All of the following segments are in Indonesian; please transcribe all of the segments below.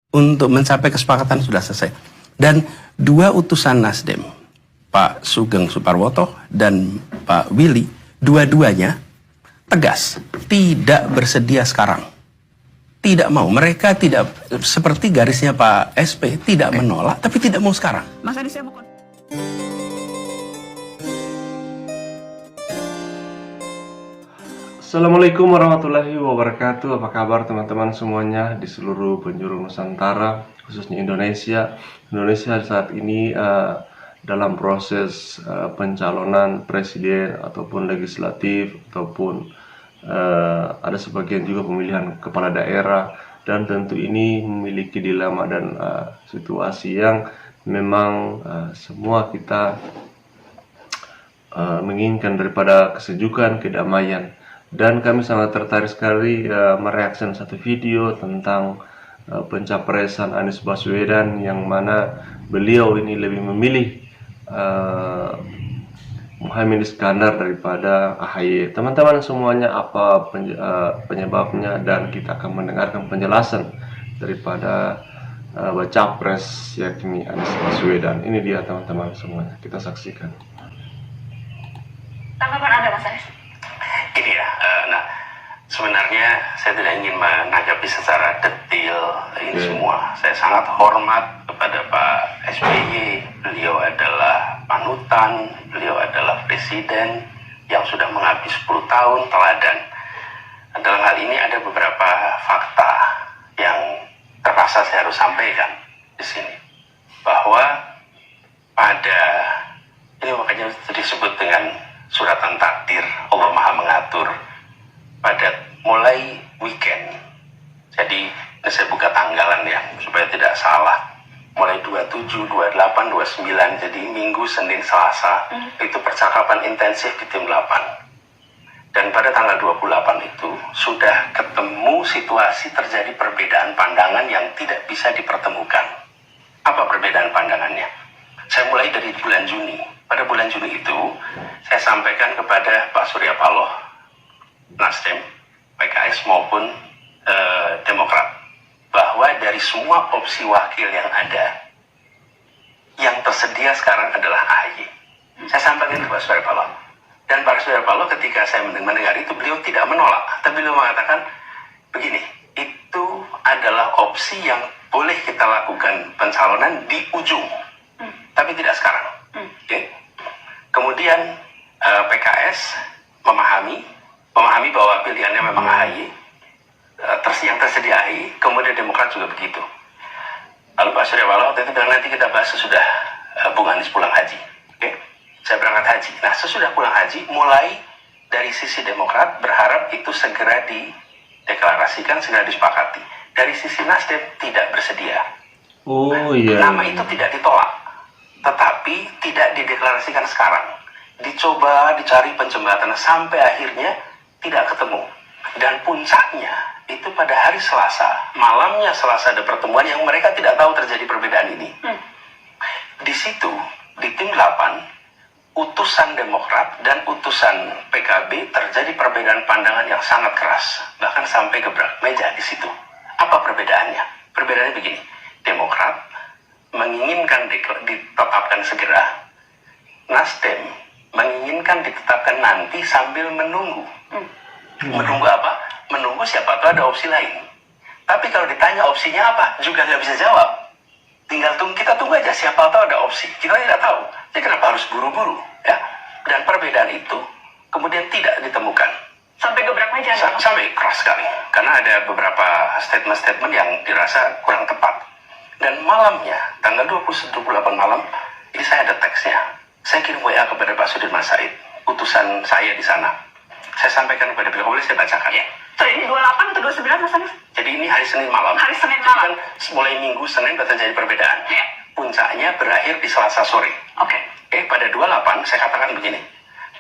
untuk mencapai kesepakatan sudah selesai. Dan dua utusan Nasdem, Pak Sugeng Suparwoto dan Pak Willy, dua-duanya tegas, tidak bersedia sekarang. Tidak mau, mereka tidak seperti garisnya Pak SP, tidak menolak, tapi tidak mau sekarang. Mas Adi, saya mau Assalamualaikum warahmatullahi wabarakatuh. Apa kabar teman-teman semuanya di seluruh penjuru Nusantara, khususnya Indonesia. Indonesia saat ini dalam proses pencalonan presiden ataupun legislatif, ataupun ada sebagian juga pemilihan kepala daerah, dan tentu ini memiliki dilema dan situasi yang memang semua kita menginginkan daripada kesejukan, kedamaian. Dan kami sangat tertarik sekali mereaksikan satu video tentang pencapresan Anies Baswedan, yang mana beliau ini lebih memilih Muhaimin Iskandar daripada AHY. Teman-teman semuanya, apa penyebabnya, dan kita akan mendengarkan penjelasan daripada baca pres yakni Anies Baswedan. Ini dia teman-teman semuanya, kita saksikan. tanggapan Anda, Mas Anies? Ini ya, sebenarnya saya tidak ingin menanggapi secara detail ini semua. Saya sangat hormat kepada Pak SBY. Beliau adalah panutan, beliau adalah presiden yang sudah mengabdi 10 tahun teladan. Dalam hal ini ada beberapa fakta yang terpaksa saya harus sampaikan di sini. Bahwa pada, ini makanya disebut dengan suratan takdir, Allah Maha mengatur. Pada mulai weekend, jadi ini saya buka tanggalan ya supaya tidak salah, mulai 27, 28, 29, jadi Minggu, Senin, Selasa itu percakapan intensif di tim 8. Dan pada tanggal 28 itu sudah ketemu situasi terjadi perbedaan pandangan yang tidak bisa dipertemukan. Apa perbedaan pandangannya? Saya mulai dari bulan Juni. Pada bulan Juni itu saya sampaikan kepada Pak Surya Paloh, Nasdem, PKS maupun Demokrat, bahwa dari semua opsi wakil yang ada, yang tersedia sekarang adalah AHY. Saya sampaikan ke Pak Surya Paloh. Dan Pak Surya Paloh ketika saya mendengar itu, beliau tidak menolak, tapi beliau mengatakan begini, itu adalah opsi yang boleh kita lakukan pencalonan di ujung, tapi tidak sekarang. Okay? Kemudian PKS memahami bahwa pilihannya memang AHY, yang tersedia AHY, kemudian Demokrat juga begitu. Lalu Pak Surya Paloh waktu itu bilang, nanti kita bahas sesudah Bung Anies pulang haji. Okay? Saya berangkat haji. Nah, sesudah pulang haji, mulai dari sisi Demokrat berharap itu segera dideklarasikan, segera disepakati. Dari sisi Nasdem tidak bersedia. Oh iya. Nama itu tidak ditolak, tetapi tidak dideklarasikan sekarang. Dicoba dicari penjembatan sampai akhirnya tidak ketemu. Dan puncaknya itu pada hari Selasa, malamnya Selasa ada pertemuan yang mereka tidak tahu terjadi perbedaan ini. Di situ, di tim 8, utusan Demokrat dan utusan PKB terjadi perbedaan pandangan yang sangat keras, bahkan sampai gebrak meja di situ. Apa perbedaannya? Perbedaannya begini, Demokrat menginginkan ditetapkan segera, Nasdem menginginkan ditetapkan nanti sambil menunggu. Menunggu apa? Menunggu siapa tahu ada opsi lain. Tapi kalau ditanya opsinya apa, juga nggak bisa jawab. Tinggal kita tunggu aja, siapa tahu ada opsi. Kita tidak tahu. Jadi kenapa harus buru-buru? Ya. Dan perbedaan itu kemudian tidak ditemukan. Sampai gebrak meja? Sampai keras sekali. Karena ada beberapa statement-statement yang dirasa kurang tepat. Dan malamnya, tanggal 28 malam, ini saya ada teksnya. Saya kirim WA kepada Pak Sudirman Said, utusan saya di sana. Saya sampaikan kepada beliau, boleh saya bacakan? Ya. So, ini 28 atau 29, Mas Anies? Jadi ini hari Senin malam. Hari Senin malam. Jadi kan mulai Minggu, Senin sudah terjadi perbedaan. Ya. Puncaknya berakhir di Selasa sore. Oke. Pada 28 saya katakan begini.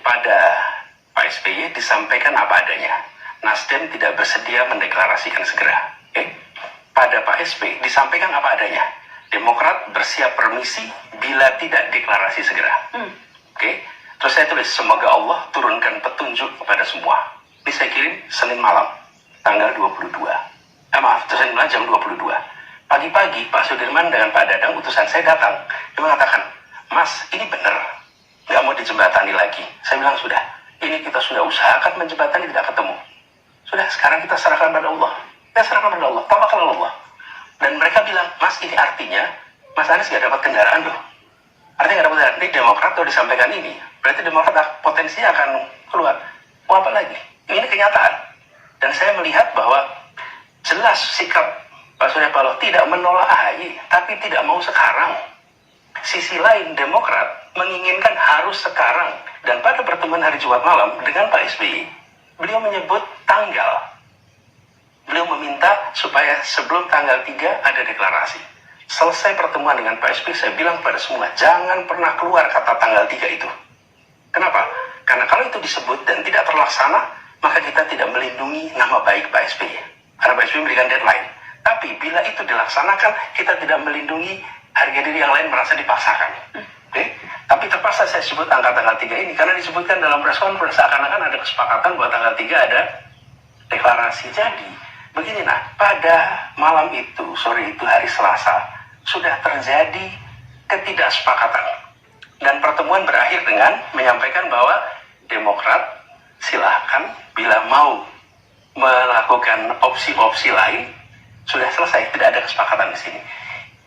Pada Pak SBY disampaikan apa adanya. Nasdem tidak bersedia mendeklarasikan segera. Pada Pak SB disampaikan apa adanya. Demokrat bersiap permisi bila tidak deklarasi segera. Terus saya tulis, semoga Allah turunkan petunjuk kepada semua. Ini saya kirim Senin malam, tanggal 22. Senin malam jam 22. Pagi-pagi Pak Sudirman dengan Pak Dadang utusan saya datang. Dia mengatakan, Mas, ini benar, nggak mau dijembatani lagi. Saya bilang, sudah, ini kita sudah usahakan menjembatani, tidak ketemu. Sudah, sekarang kita serahkan pada Allah. Kita serahkan pada Allah, tawakal Allah. Dan mereka bilang, Mas, ini artinya Mas Anies nggak dapat kendaraan loh. Artinya nggak dapat kendaraan. Ini Demokrat tuh disampaikan ini. Berarti Demokrat potensinya akan keluar. Mau apa lagi? Ini kenyataan. Dan saya melihat bahwa jelas sikap Pak Surya Paloh tidak menolak AHY, tapi tidak mau sekarang. Sisi lain, Demokrat menginginkan harus sekarang. Dan pada pertemuan hari Jumat malam dengan Pak SBY, beliau menyebut tanggal. Beliau meminta supaya sebelum tanggal 3 ada deklarasi. Selesai pertemuan dengan Pak SBY, saya bilang pada semua, jangan pernah keluar kata tanggal 3 itu. Kenapa? Karena kalau itu disebut dan tidak terlaksana, maka kita tidak melindungi nama baik Pak SBY. Karena Pak SBY memberikan deadline. Tapi bila itu dilaksanakan, kita tidak melindungi harga diri yang lain merasa dipaksakan. Oke? Tapi terpaksa saya sebut angka tanggal 3 ini, karena disebutkan dalam press conference, seakan-akan ada kesepakatan bahwa tanggal 3 ada deklarasi. Jadi, begini nah, pada malam itu, sore itu, hari Selasa, sudah terjadi ketidaksepakatan. Dan pertemuan berakhir dengan menyampaikan bahwa Demokrat silahkan bila mau melakukan opsi-opsi lain, sudah selesai, tidak ada kesepakatan di sini.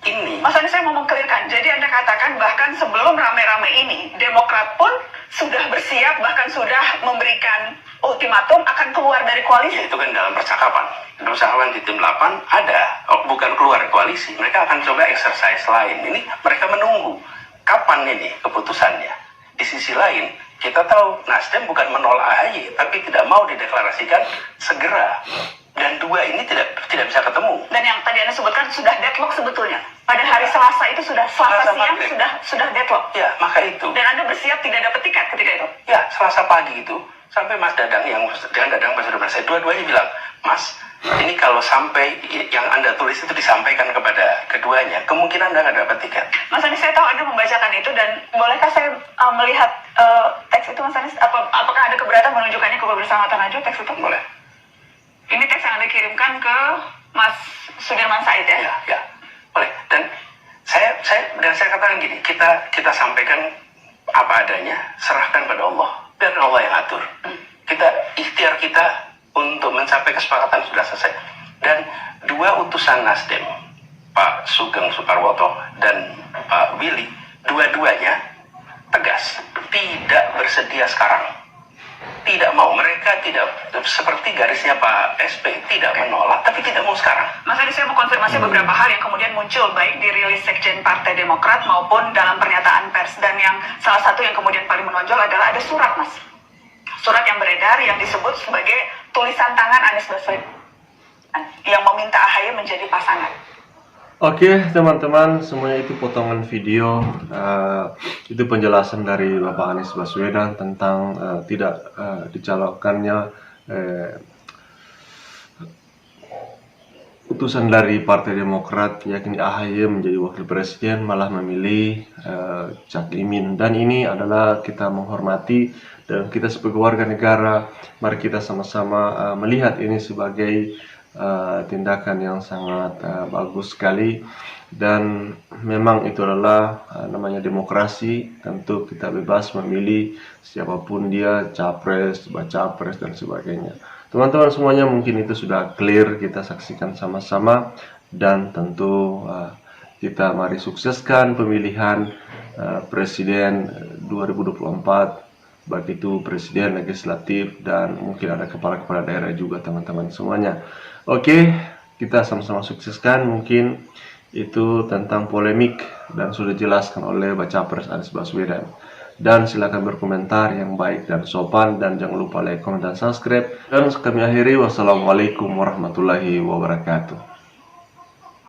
Ini, Mas Anies, saya mau mengkelirkan. Jadi Anda katakan bahkan sebelum rame-rame ini, Demokrat pun sudah bersiap, bahkan sudah memberikan ultimatum akan keluar dari koalisi. itu kan dalam percakapan. Dalam percakapan di tim 8 ada, bukan keluar koalisi. Mereka akan coba exercise lain. Ini mereka menunggu kapan ini keputusannya. Di sisi lain, kita tahu Nasdem bukan menolak AHY, tapi tidak mau dideklarasikan segera. Dan dua ini tidak bisa ketemu. Dan yang tadi Anda sebutkan sudah deadlock sebetulnya. Pada hari Selasa itu sudah Selasa siang maghrib. sudah deadlock. Ya, maka itu. Dan Anda bersiap tidak dapat tiket ketika itu. Ya, Selasa pagi itu sampai Mas Dadang yang dengan Dadang Pak Sudirman, saya dua-duanya bilang, Mas, ini kalau sampai yang Anda tulis itu disampaikan kepada keduanya, kemungkinan Anda nggak dapat tiket. Mas Anies, saya tahu Anda membacakan itu, dan bolehkah saya melihat teks itu, Mas Anies? Apakah Anda keberatan menunjukkannya ke Bersama Tanajo, teks itu? Boleh. Ini teks yang Anda kirimkan ke Mas Sudirman Said ya? Ya, boleh. Dan saya katakan gini, kita sampaikan apa adanya, serahkan pada Allah, biar Allah yang atur. Ikhtiar kita untuk mencapai kesepakatan sudah selesai. Dan dua utusan Nasdem, Pak Sugeng Suparwoto dan Pak Willy, dua-duanya tegas, tidak bersedia sekarang. Tidak mau, mereka tidak seperti garisnya Pak SP, tidak menolak, tapi tidak mau sekarang. Mas Anies, saya mau konfirmasi beberapa hal yang kemudian muncul baik di rilis Sekjen Partai Demokrat maupun dalam pernyataan pers. Dan yang salah satu yang kemudian paling menonjol adalah ada surat, Mas. Surat yang beredar yang disebut sebagai tulisan tangan Anies Baswedan yang meminta AHY menjadi pasangan. Oke teman-teman, semuanya itu potongan video. Itu penjelasan dari Bapak Anies Baswedan tentang tidak dicalonkannya utusan dari Partai Demokrat, yakni AHY menjadi wakil presiden, malah memilih Cak Imin. Dan ini adalah kita menghormati, dan kita sebagai warga negara, mari kita sama-sama melihat ini sebagai tindakan yang sangat bagus sekali. Dan memang itu adalah namanya demokrasi. Tentu kita bebas memilih siapapun dia, capres, bacapres dan sebagainya. Teman-teman semuanya, mungkin itu sudah clear, kita saksikan sama-sama. Dan tentu kita mari sukseskan pemilihan presiden 2024, baik itu presiden, legislatif, dan mungkin ada kepala-kepala daerah juga teman-teman semuanya. Oke, kita sama-sama sukseskan. Mungkin itu tentang polemik dan sudah dijelaskan oleh Bacapres Anies Baswedan. Dan silakan berkomentar yang baik dan sopan, dan jangan lupa like, comment, dan subscribe. Dan kami akhiri, wassalamualaikum warahmatullahi wabarakatuh.